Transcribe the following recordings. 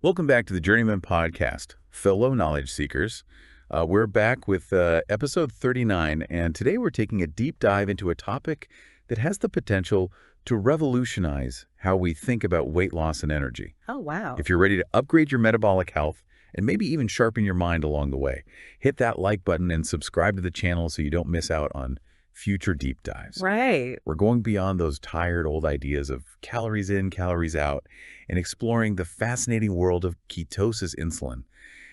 Welcome back to the Journeyman Podcast, fellow knowledge seekers. We're back with episode 39, and today we're taking a deep dive into a topic that has the potential to revolutionize how we think about weight loss and energy. Oh, wow. If you're ready to upgrade your metabolic health and maybe even sharpen your mind along the way, hit that like button and subscribe to the channel so you don't miss out on future deep dives. Right. We're going beyond those tired old ideas of calories in, calories out, and exploring the fascinating world of ketosis insulin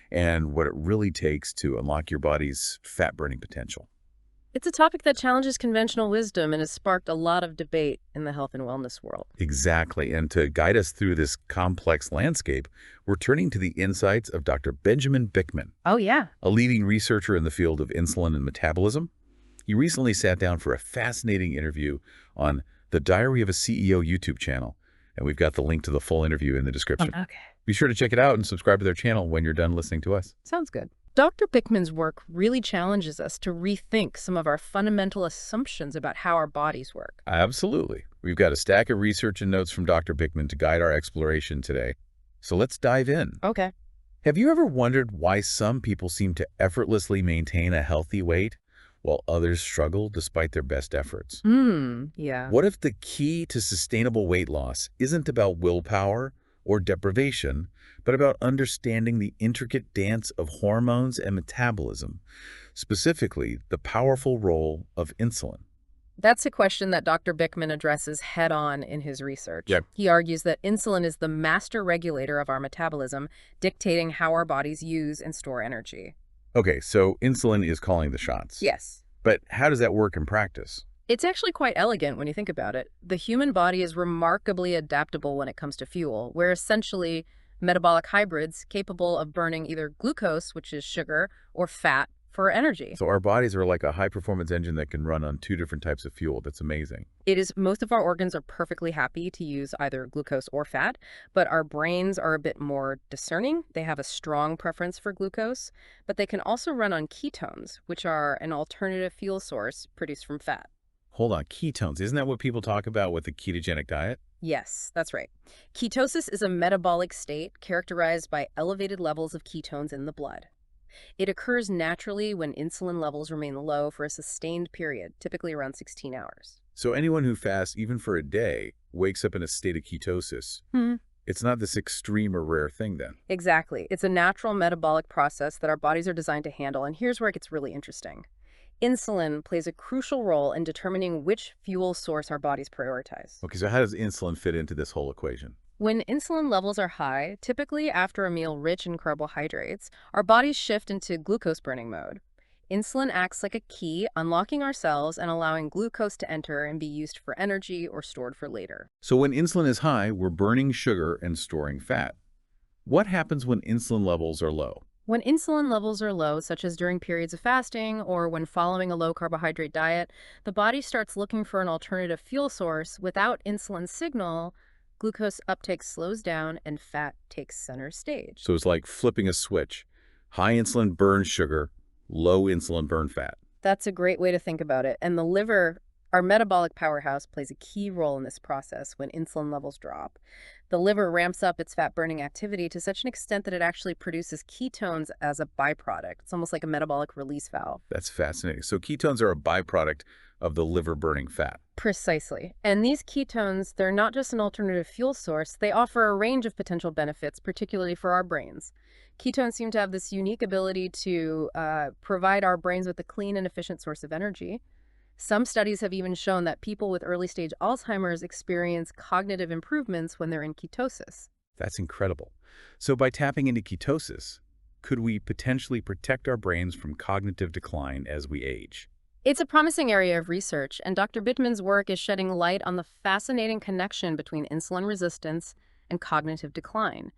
and what it really takes to unlock your body's fat-burning potential. It's a topic that challenges conventional wisdom and has sparked a lot of debate in the health and wellness world. Exactly. And to guide us through this complex landscape, we're turning to the insights of Dr. Benjamin Bikman, Oh, yeah. a leading researcher in the field of insulin and metabolism. He recently sat down for a fascinating interview on the Diary of a CEO YouTube channel, and we've got the link to the full interview in the description. Okay. Be sure to check it out and subscribe to their channel when you're done listening to us. Sounds good. Dr. Bikman's work really challenges us to rethink some of our fundamental assumptions about how our bodies work. Absolutely. We've got a stack of research and notes from Dr. Bikman to guide our exploration today. So let's dive in. Okay. Have you ever wondered why some people seem to effortlessly maintain a healthy weight while others struggle despite their best efforts? Yeah. What if the key to sustainable weight loss isn't about willpower or deprivation, but about understanding the intricate dance of hormones and metabolism, specifically the powerful role of insulin? That's a question that Dr. Bikman addresses head-on in his research. Yep. He argues that insulin is the master regulator of our metabolism, dictating how our bodies use and store energy. Okay, so insulin is calling the shots. Yes. But how does that work in practice? It's actually quite elegant when you think about it. The human body is remarkably adaptable when it comes to fuel. We're essentially metabolic hybrids capable of burning either glucose, which is sugar, or fat for energy. So our bodies are like a high-performance engine that can run on two different types of fuel. That's amazing. Most of our organs are perfectly happy to use either glucose or fat, but our brains are a bit more discerning. They have a strong preference for glucose, but they can also run on ketones, which are an alternative fuel source produced from fat. Hold on, ketones. Isn't that what people talk about with the ketogenic diet? Yes, that's right. Ketosis is a metabolic state characterized by elevated levels of ketones in the blood. It occurs naturally when insulin levels remain low for a sustained period, typically around 16 hours. So anyone who fasts even for a day wakes up in a state of ketosis. It's not this extreme or rare thing then. Exactly. It's a natural metabolic process that our bodies are designed to handle, and here's where it gets really interesting. Insulin plays a crucial role in determining which fuel source our bodies prioritize. Okay, so how does insulin fit into this whole equation? When insulin levels are high, typically after a meal rich in carbohydrates, our bodies shift into glucose burning mode. Insulin acts like a key, unlocking our cells and allowing glucose to enter and be used for energy or stored for later. So when insulin is high, we're burning sugar and storing fat. What happens when insulin levels are low? When insulin levels are low, such as during periods of fasting or when following a low-carbohydrate diet, the body starts looking for an alternative fuel source. Without insulin signal, glucose uptake slows down and fat takes center stage. So it's like flipping a switch. High insulin burns sugar, low insulin burn fat. That's a great way to think about it. And the liver, our metabolic powerhouse, plays a key role in this process when insulin levels drop. The liver ramps up its fat-burning activity to such an extent that it actually produces ketones as a byproduct. It's almost like a metabolic release valve. That's fascinating. So ketones are a byproduct of the liver burning fat. Precisely. And these ketones, they're not just an alternative fuel source, they offer a range of potential benefits, particularly for our brains. Ketones seem to have this unique ability to provide our brains with a clean and efficient source of energy. Some studies have even shown that people with early-stage Alzheimer's experience cognitive improvements when they're in ketosis. That's incredible. So by tapping into ketosis, could we potentially protect our brains from cognitive decline as we age? It's a promising area of research, and Dr. Bikman's work is shedding light on the fascinating connection between insulin resistance and cognitive decline.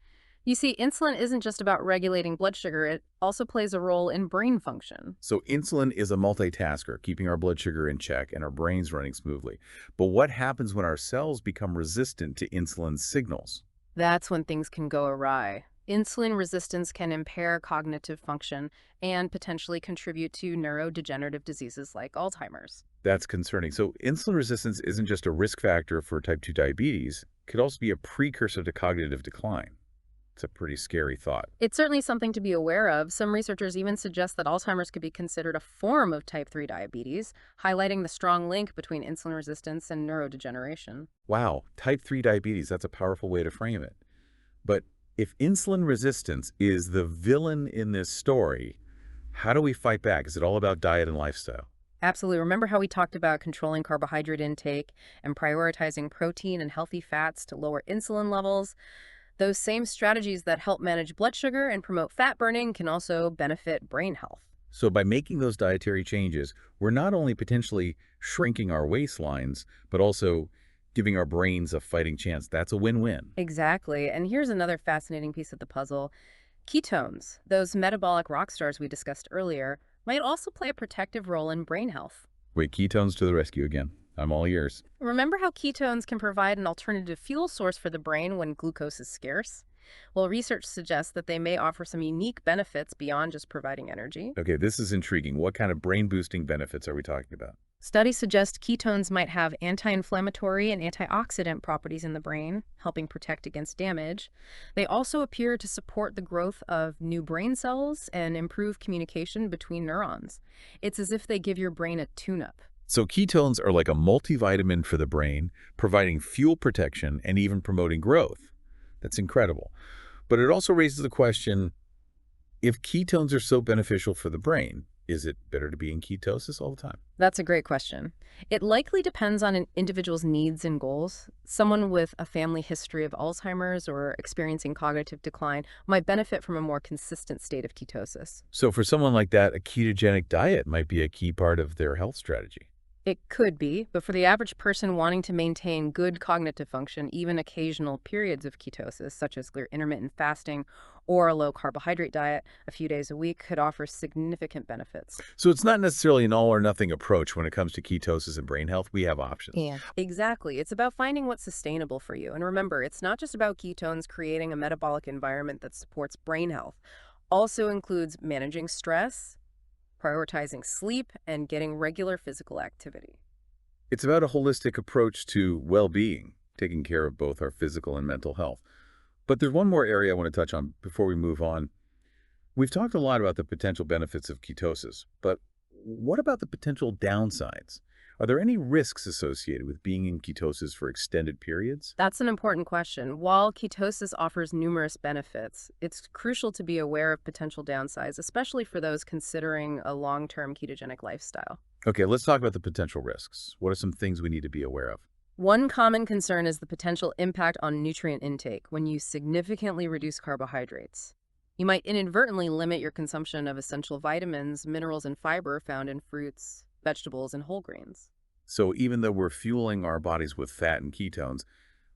You see, insulin isn't just about regulating blood sugar, it also plays a role in brain function. So insulin is a multitasker, keeping our blood sugar in check and our brains running smoothly. But what happens when our cells become resistant to insulin signals? That's when things can go awry. Insulin resistance can impair cognitive function and potentially contribute to neurodegenerative diseases like Alzheimer's. That's concerning. So insulin resistance isn't just a risk factor for type 2 diabetes, it could also be a precursor to cognitive decline. It's a pretty scary thought. It's certainly something to be aware of. Some researchers even suggest that Alzheimer's could be considered a form of type 3 diabetes, highlighting the strong link between insulin resistance and neurodegeneration. Wow, type 3 diabetes, that's a powerful way to frame it. But if insulin resistance is the villain in this story, how do we fight back? Is it all about diet and lifestyle? Absolutely. Remember how we talked about controlling carbohydrate intake and prioritizing protein and healthy fats to lower insulin levels? Those same strategies that help manage blood sugar and promote fat burning can also benefit brain health. So by making those dietary changes, we're not only potentially shrinking our waistlines, but also giving our brains a fighting chance. That's a win-win. Exactly. And here's another fascinating piece of the puzzle. Ketones, those metabolic rock stars we discussed earlier, might also play a protective role in brain health. Wait, ketones to the rescue again. I'm all ears. Remember how ketones can provide an alternative fuel source for the brain when glucose is scarce? Well, research suggests that they may offer some unique benefits beyond just providing energy. Okay, this is intriguing. What kind of brain-boosting benefits are we talking about? Studies suggest ketones might have anti-inflammatory and antioxidant properties in the brain, helping protect against damage. They also appear to support the growth of new brain cells and improve communication between neurons. It's as if they give your brain a tune-up. So ketones are like a multivitamin for the brain, providing fuel protection and even promoting growth. That's incredible. But it also raises the question, if ketones are so beneficial for the brain, is it better to be in ketosis all the time? That's a great question. It likely depends on an individual's needs and goals. Someone with a family history of Alzheimer's or experiencing cognitive decline might benefit from a more consistent state of ketosis. So for someone like that, a ketogenic diet might be a key part of their health strategy. It could be, but for the average person wanting to maintain good cognitive function, even occasional periods of ketosis, such as intermittent fasting or a low-carbohydrate diet a few days a week, could offer significant benefits. So it's not necessarily an all-or-nothing approach when it comes to ketosis and brain health. We have options. Yeah. Exactly. It's about finding what's sustainable for you. And remember, it's not just about ketones creating a metabolic environment that supports brain health. Also includes managing stress, prioritizing sleep, and getting regular physical activity. It's about a holistic approach to well-being, taking care of both our physical and mental health. But there's one more area I want to touch on before we move on. We've talked a lot about the potential benefits of ketosis, but what about the potential downsides? Are there any risks associated with being in ketosis for extended periods? That's an important question. While ketosis offers numerous benefits, it's crucial to be aware of potential downsides, especially for those considering a long-term ketogenic lifestyle. Okay, let's talk about the potential risks. What are some things we need to be aware of? One common concern is the potential impact on nutrient intake when you significantly reduce carbohydrates. You might inadvertently limit your consumption of essential vitamins, minerals, and fiber found in fruits, vegetables, and whole grains. So even though we're fueling our bodies with fat and ketones,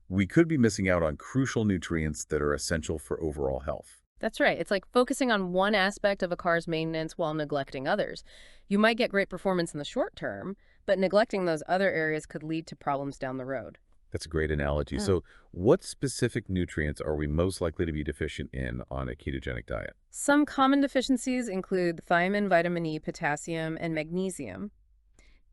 we could be missing out on crucial nutrients that are essential for overall health. That's right. It's like focusing on one aspect of a car's maintenance while neglecting others. You might get great performance in the short term, but neglecting those other areas could lead to problems down the road. That's a great analogy. Mm. So what specific nutrients are we most likely to be deficient in on a ketogenic diet? Some common deficiencies include thiamine, vitamin E, potassium, and magnesium.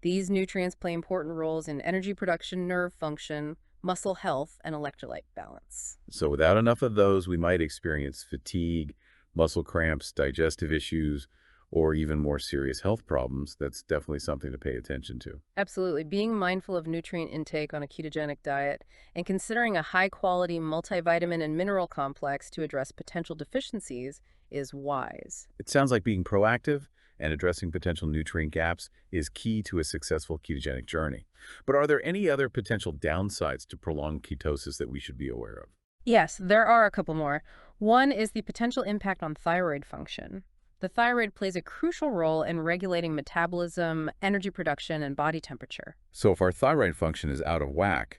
These nutrients play important roles in energy production, nerve function, muscle health, and electrolyte balance. So without enough of those, we might experience fatigue, muscle cramps, digestive issues, or even more serious health problems. That's definitely something to pay attention to. Absolutely. Being mindful of nutrient intake on a ketogenic diet and considering a high-quality multivitamin and mineral complex to address potential deficiencies is wise. It sounds like being proactive and addressing potential nutrient gaps is key to a successful ketogenic journey. But are there any other potential downsides to prolonged ketosis that we should be aware of? Yes, there are a couple more. One is the potential impact on thyroid function. The thyroid plays a crucial role in regulating metabolism, energy production, and body temperature. So if our thyroid function is out of whack,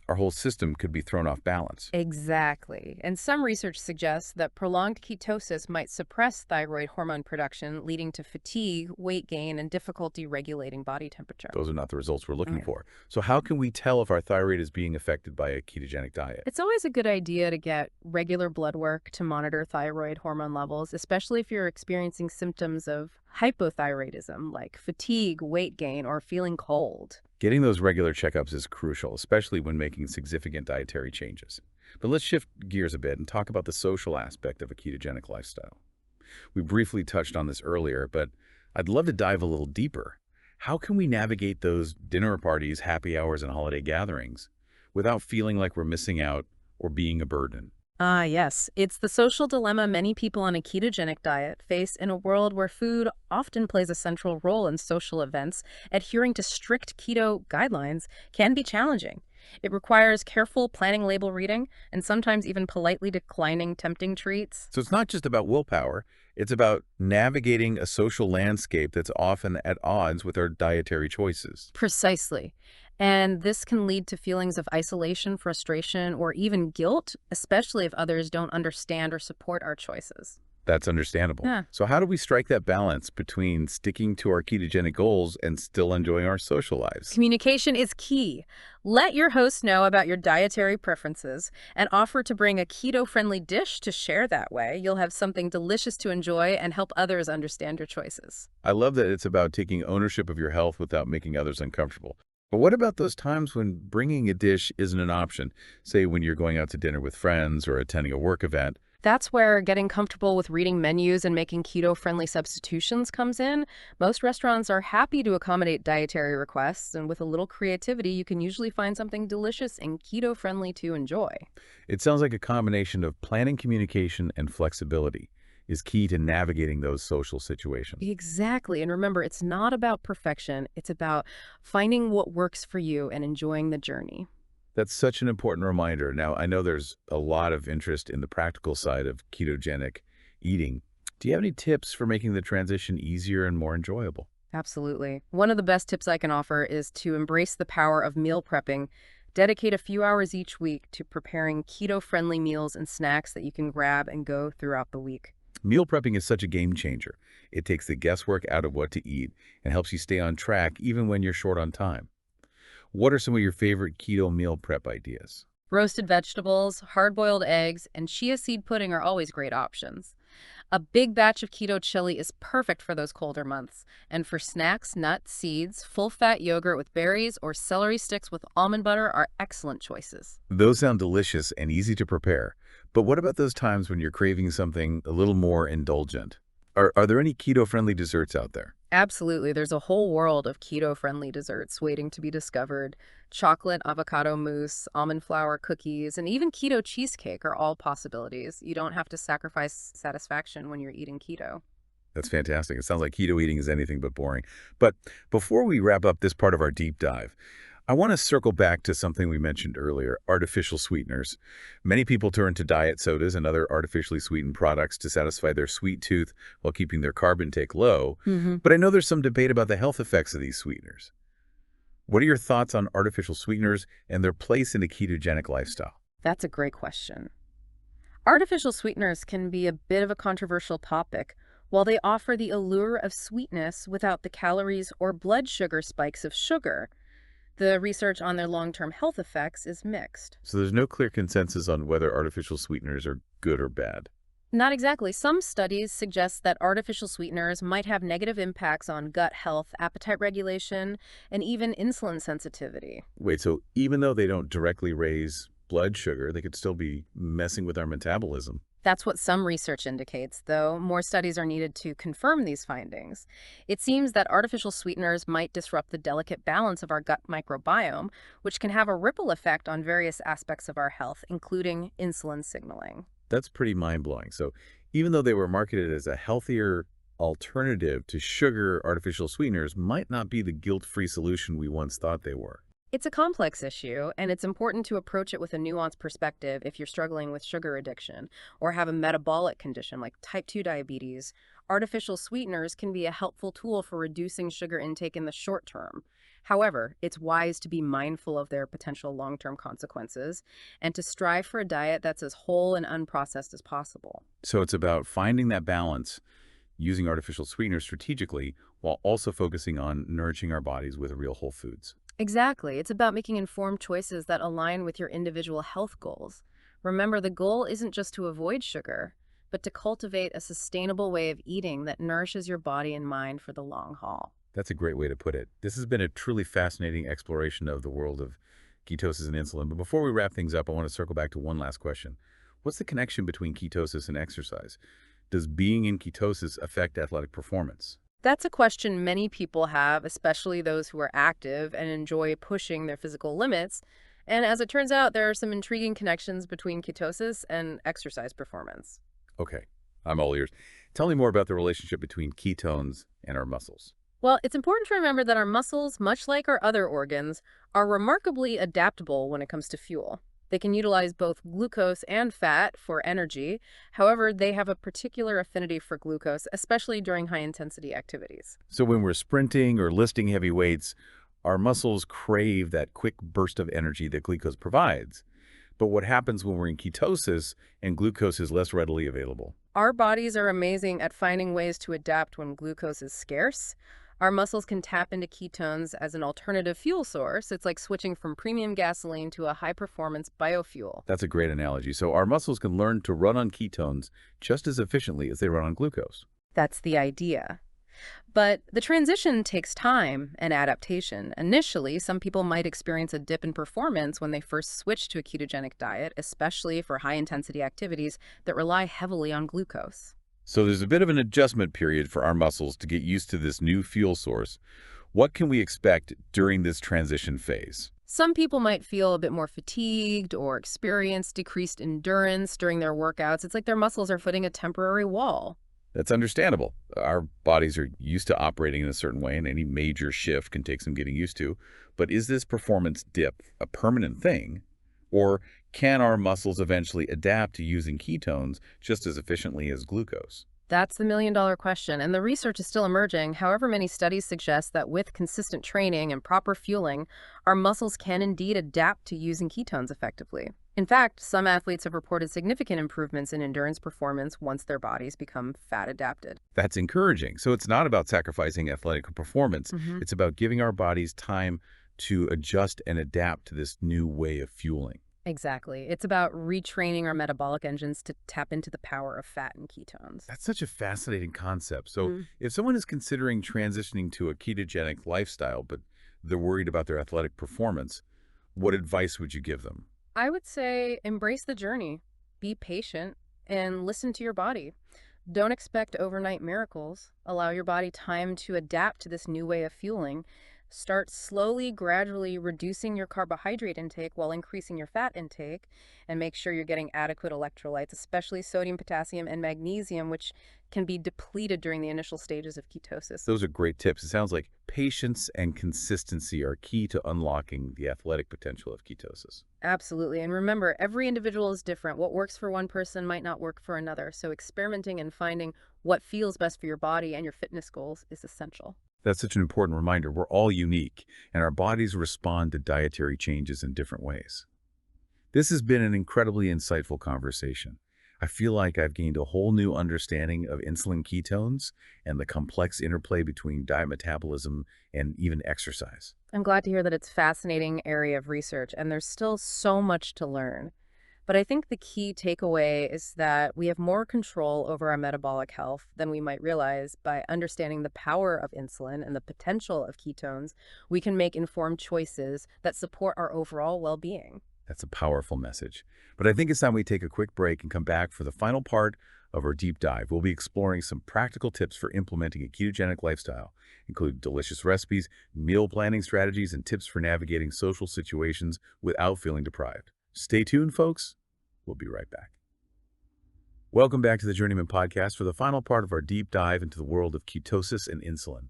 our whole system could be thrown off balance. Exactly. And some research suggests that prolonged ketosis might suppress thyroid hormone production, leading to fatigue, weight gain, and difficulty regulating body temperature. Those are not the results we're looking Right. for. So how can we tell if our thyroid is being affected by a ketogenic diet? It's always a good idea to get regular blood work to monitor thyroid hormone levels, especially if you're experiencing symptoms of hypothyroidism, like fatigue, weight gain, or feeling cold. Getting those regular checkups is crucial, especially when making significant dietary changes. But let's shift gears a bit and talk about the social aspect of a ketogenic lifestyle. We briefly touched on this earlier, but I'd love to dive a little deeper. How can we navigate those dinner parties, happy hours, and holiday gatherings without feeling like we're missing out or being a burden? Ah, yes. It's the social dilemma many people on a ketogenic diet face in a world where food often plays a central role in social events. Adhering to strict keto guidelines can be challenging. It requires careful planning, label reading, and sometimes even politely declining tempting treats. So it's not just about willpower, it's about navigating a social landscape that's often at odds with our dietary choices. Precisely. And this can lead to feelings of isolation, frustration, or even guilt, especially if others don't understand or support our choices. That's understandable. Yeah. So how do we strike that balance between sticking to our ketogenic goals and still enjoying our social lives? Communication is key. Let your host know about your dietary preferences and offer to bring a keto-friendly dish to share that way. You'll have something delicious to enjoy and help others understand your choices. I love that it's about taking ownership of your health without making others uncomfortable. But what about those times when bringing a dish isn't an option? Say when you're going out to dinner with friends or attending a work event. That's where getting comfortable with reading menus and making keto-friendly substitutions comes in. Most restaurants are happy to accommodate dietary requests, and with a little creativity, you can usually find something delicious and keto-friendly to enjoy. It sounds like a combination of planning, communication, and flexibility is key to navigating those social situations. Exactly. And remember, it's not about perfection. It's about finding what works for you and enjoying the journey. That's such an important reminder. Now, I know there's a lot of interest in the practical side of ketogenic eating. Do you have any tips for making the transition easier and more enjoyable? Absolutely. One of the best tips I can offer is to embrace the power of meal prepping. Dedicate a few hours each week to preparing keto-friendly meals and snacks that you can grab and go throughout the week. Meal prepping is such a game changer. It takes the guesswork out of what to eat and helps you stay on track even when you're short on time. What are some of your favorite keto meal prep ideas? Roasted vegetables, hard-boiled eggs, and chia seed pudding are always great options. A big batch of keto chili is perfect for those colder months. And for snacks, nuts, seeds, full-fat yogurt with berries, or celery sticks with almond butter are excellent choices. Those sound delicious and easy to prepare. But what about those times when you're craving something a little more indulgent? Are there any keto-friendly desserts out there? Absolutely. There's a whole world of keto-friendly desserts waiting to be discovered. Chocolate, avocado mousse, almond flour cookies, and even keto cheesecake are all possibilities. You don't have to sacrifice satisfaction when you're eating keto. That's fantastic. It sounds like keto eating is anything but boring. But before we wrap up this part of our deep dive, I want to circle back to something we mentioned earlier, artificial sweeteners. Many people turn to diet sodas and other artificially sweetened products to satisfy their sweet tooth while keeping their carb intake low. But I know there's some debate about the health effects of these sweeteners. What are your thoughts on artificial sweeteners and their place in a ketogenic lifestyle? That's a great question. Artificial sweeteners can be a bit of a controversial topic. While they offer the allure of sweetness without the calories or blood sugar spikes of sugar, the research on their long-term health effects is mixed. So there's no clear consensus on whether artificial sweeteners are good or bad. Not exactly. Some studies suggest that artificial sweeteners might have negative impacts on gut health, appetite regulation, and even insulin sensitivity. Wait, so even though they don't directly raise blood sugar, they could still be messing with our metabolism. That's what some research indicates, though more studies are needed to confirm these findings. It seems that artificial sweeteners might disrupt the delicate balance of our gut microbiome, which can have a ripple effect on various aspects of our health, including insulin signaling. That's pretty mind-blowing. So even though they were marketed as a healthier alternative to sugar, artificial sweeteners might not be the guilt-free solution we once thought they were. It's a complex issue, and it's important to approach it with a nuanced perspective if you're struggling with sugar addiction or have a metabolic condition like type 2 diabetes. Artificial sweeteners can be a helpful tool for reducing sugar intake in the short term. However, it's wise to be mindful of their potential long-term consequences and to strive for a diet that's as whole and unprocessed as possible. So it's about finding that balance, using artificial sweeteners strategically, while also focusing on nourishing our bodies with real whole foods. Exactly. It's about making informed choices that align with your individual health goals. Remember, the goal isn't just to avoid sugar, but to cultivate a sustainable way of eating that nourishes your body and mind for the long haul. That's a great way to put it. This has been a truly fascinating exploration of the world of ketosis and insulin. But before we wrap things up, I want to circle back to one last question. What's the connection between ketosis and exercise? Does being in ketosis affect athletic performance? That's a question many people have, especially those who are active and enjoy pushing their physical limits. And as it turns out, there are some intriguing connections between ketosis and exercise performance. Okay, I'm all ears. Tell me more about the relationship between ketones and our muscles. Well, it's important to remember that our muscles, much like our other organs, are remarkably adaptable when it comes to fuel. They can utilize both glucose and fat for energy. However, they have a particular affinity for glucose, especially during high-intensity activities. So when we're sprinting or lifting heavy weights, our muscles crave that quick burst of energy that glucose provides. But what happens when we're in ketosis and glucose is less readily available? Our bodies are amazing at finding ways to adapt when glucose is scarce. Our muscles can tap into ketones as an alternative fuel source. It's like switching from premium gasoline to a high-performance biofuel. That's a great analogy. So our muscles can learn to run on ketones just as efficiently as they run on glucose. That's the idea. But the transition takes time and adaptation. Initially, some people might experience a dip in performance when they first switch to a ketogenic diet, especially for high-intensity activities that rely heavily on glucose. So there's a bit of an adjustment period for our muscles to get used to this new fuel source. What can we expect during this transition phase? Some people might feel a bit more fatigued or experience decreased endurance during their workouts. It's like their muscles are footing a temporary wall. That's understandable. Our bodies are used to operating in a certain way, and any major shift can take some getting used to. But is this performance dip a permanent thing? Or can our muscles eventually adapt to using ketones just as efficiently as glucose? That's the million-dollar question, and the research is still emerging. However, many studies suggest that with consistent training and proper fueling, our muscles can indeed adapt to using ketones effectively. In fact, some athletes have reported significant improvements in endurance performance once their bodies become fat adapted. That's encouraging. So it's not about sacrificing athletic performance. It's about giving our bodies time to adjust and adapt to this new way of fueling. Exactly. It's about retraining our metabolic engines to tap into the power of fat and ketones. That's such a fascinating concept. So Mm. if someone is considering transitioning to a ketogenic lifestyle, but they're worried about their athletic performance, what advice would you give them? I would say embrace the journey, be patient, and listen to your body. Don't expect overnight miracles. Allow your body time to adapt to this new way of fueling. Start slowly, gradually reducing your carbohydrate intake while increasing your fat intake, and make sure you're getting adequate electrolytes, especially sodium, potassium, and magnesium, which can be depleted during the initial stages of ketosis. Those are great tips. It sounds like patience and consistency are key to unlocking the athletic potential of ketosis. Absolutely. And remember, every individual is different. What works for one person might not work for another. So experimenting and finding what feels best for your body and your fitness goals is essential. That's such an important reminder. We're all unique, and our bodies respond to dietary changes in different ways. This has been an incredibly insightful conversation. I feel like I've gained a whole new understanding of insulin ketones and the complex interplay between diet metabolism and even exercise. I'm glad to hear that it's a fascinating area of research, and there's still so much to learn. But I think the key takeaway is that we have more control over our metabolic health than we might realize. By understanding the power of insulin and the potential of ketones, we can make informed choices that support our overall well-being. That's a powerful message. But I think it's time we take a quick break and come back for the final part of our deep dive. We'll be exploring some practical tips for implementing a ketogenic lifestyle, including delicious recipes, meal planning strategies, and tips for navigating social situations without feeling deprived. Stay tuned, folks. We'll be right back. Welcome back to the Journeyman Podcast for the final part of our deep dive into the world of ketosis and insulin.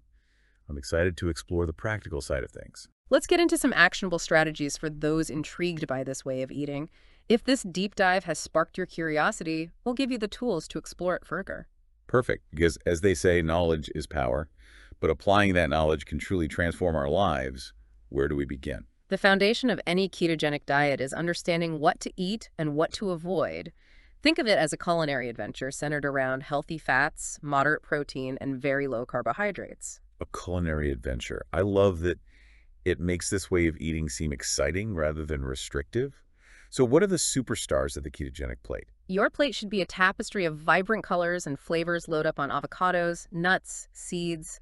I'm excited to explore the practical side of things. Let's get into some actionable strategies for those intrigued by this way of eating. If this deep dive has sparked your curiosity, we'll give you the tools to explore it further. Perfect, because as they say, knowledge is power, but applying that knowledge can truly transform our lives. Where do we begin? The foundation of any ketogenic diet is understanding what to eat and what to avoid. Think of it as a culinary adventure centered around healthy fats, moderate protein, and very low carbohydrates. A culinary adventure. I love that it makes this way of eating seem exciting rather than restrictive. So what are the superstars of the ketogenic plate? Your plate should be a tapestry of vibrant colors and flavors load up on avocados, nuts, seeds,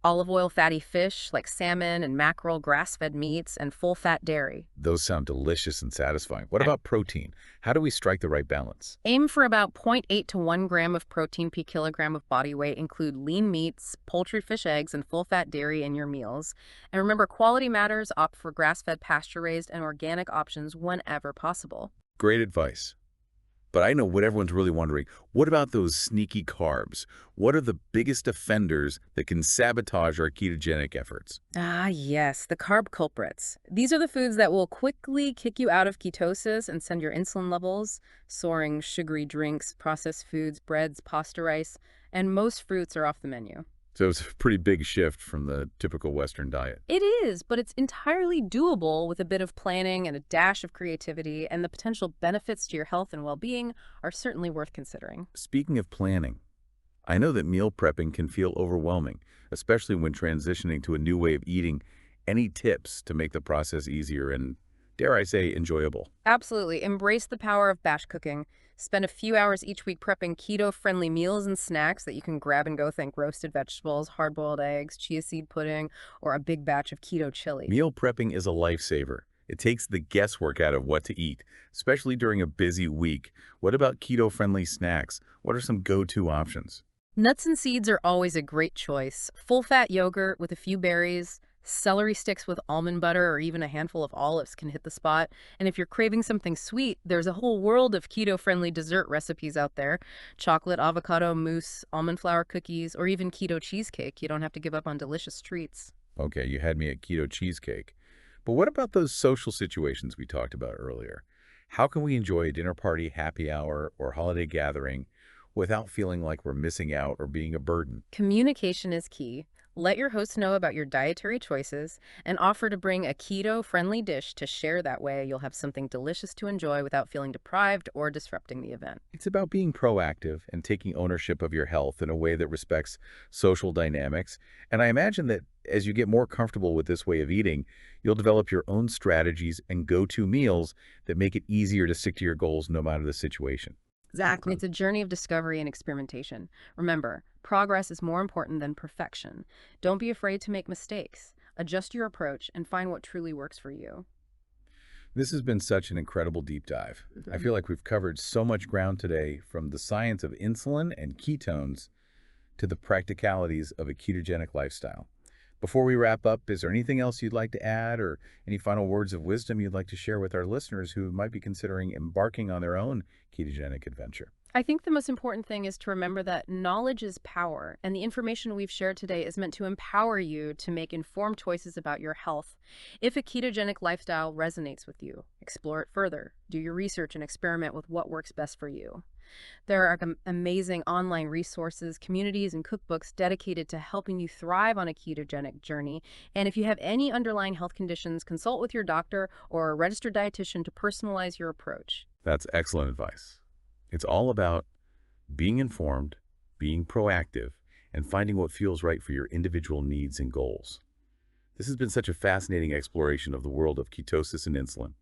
Olive oil fatty fish like salmon and mackerel, grass-fed meats, and full-fat dairy. Those sound delicious and satisfying. What about protein? How do we strike the right balance? Aim for about 0.8 to 1 gram of protein per kilogram of body weight. Include lean meats, poultry, fish, eggs, and full-fat dairy in your meals. And remember, quality matters. Opt for grass-fed, pasture-raised, and organic options whenever possible. Great advice. But I know what everyone's really wondering. What about those sneaky carbs? What are the biggest offenders that can sabotage our ketogenic efforts? Ah, yes, the carb culprits. These are the foods that will quickly kick you out of ketosis and send your insulin levels soaring. Sugary drinks, processed foods, breads, pasta, rice, and most fruits are off the menu. So it's a pretty big shift from the typical Western diet. It is, but it's entirely doable with a bit of planning and a dash of creativity, and the potential benefits to your health and well-being are certainly worth considering. Speaking of planning, I know that meal prepping can feel overwhelming, especially when transitioning to a new way of eating. Any tips to make the process easier and, dare I say, enjoyable? Absolutely. Embrace the power of batch cooking. Spend a few hours each week prepping keto-friendly meals and snacks that you can grab and go. Think roasted vegetables, hard-boiled eggs, chia seed pudding, or a big batch of keto chili. Meal prepping is a lifesaver. It takes the guesswork out of what to eat, especially during a busy week. What about keto-friendly snacks? What are some go-to options? Nuts and seeds are always a great choice. Full-fat yogurt with a few berries, celery sticks with almond butter, or even a handful of olives can hit the spot. And if you're craving something sweet, there's a whole world of keto-friendly dessert recipes out there. Chocolate, avocado mousse, almond flour cookies, or even keto cheesecake. You don't have to give up on delicious treats. Okay, you had me at keto cheesecake. But what about those social situations we talked about earlier? How can we enjoy a dinner party, happy hour, or holiday gathering without feeling like we're missing out or being a burden? Communication is key. Let your host know about your dietary choices and offer to bring a keto-friendly dish to share. That way, you'll have something delicious to enjoy without feeling deprived or disrupting the event. It's about being proactive and taking ownership of your health in a way that respects social dynamics. And I imagine that as you get more comfortable with this way of eating, you'll develop your own strategies and go-to meals that make it easier to stick to your goals no matter the situation. Exactly. It's a journey of discovery and experimentation. Remember, progress is more important than perfection. Don't be afraid to make mistakes. Adjust your approach and find what truly works for you. This has been such an incredible deep dive. I feel like we've covered so much ground today, from the science of insulin and ketones to the practicalities of a ketogenic lifestyle. Before we wrap up, is there anything else you'd like to add, or any final words of wisdom you'd like to share with our listeners who might be considering embarking on their own ketogenic adventure? I think the most important thing is to remember that knowledge is power, and the information we've shared today is meant to empower you to make informed choices about your health. If a ketogenic lifestyle resonates with you, explore it further. Do your research and experiment with what works best for you. There are amazing online resources, communities, and cookbooks dedicated to helping you thrive on a ketogenic journey. And if you have any underlying health conditions, consult with your doctor or a registered dietitian to personalize your approach. That's excellent advice. It's all about being informed, being proactive, and finding what feels right for your individual needs and goals. This has been such a fascinating exploration of the world of ketosis and insulin.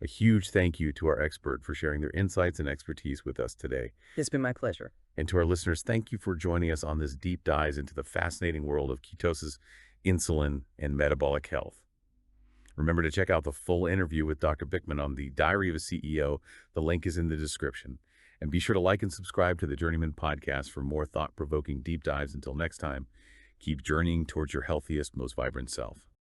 A huge thank you to our expert for sharing their insights and expertise with us today. It's been my pleasure. And to our listeners, thank you for joining us on this deep dive into the fascinating world of ketosis, insulin, and metabolic health. Remember to check out the full interview with Dr. Bikman on the Diary of a CEO. The link is in the description. And be sure to like and subscribe to the Journeyman podcast for more thought-provoking deep dives. Until next time, keep journeying towards your healthiest, most vibrant self.